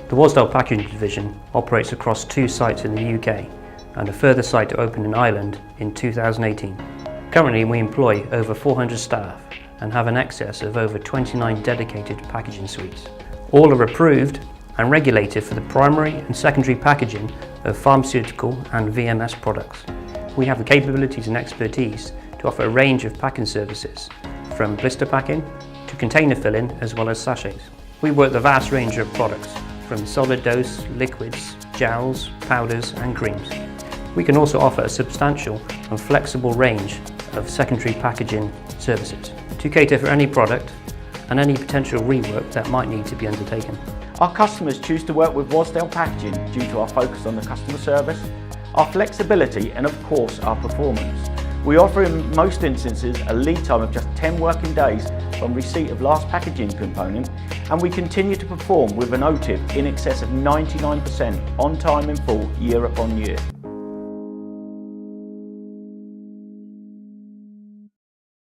The Wasdell Packaging Division operates across 2 sites in the UK and a further site to open in Ireland in 2018. Currently we employ over 400 staff and have an excess of over 29 dedicated packaging suites. All are approved and regulated for the primary and secondary packaging of pharmaceutical and VMS products. We have the capabilities and expertise to offer a range of packing services, from blister packing to container filling as well as sachets. We work the vast range of products, from solid dose, liquids, gels, powders and creams. We can also offer a substantial and flexible range of secondary packaging services to cater for any product and any potential rework that might need to be undertaken. Our customers choose to work with Wasdell Packaging due to our focus on the customer service, our flexibility and of course our performance. We offer in most instances a lead time of just 10 working days from receipt of last packaging component, and we continue to perform with an OTIF in excess of 99% on time in full year upon year.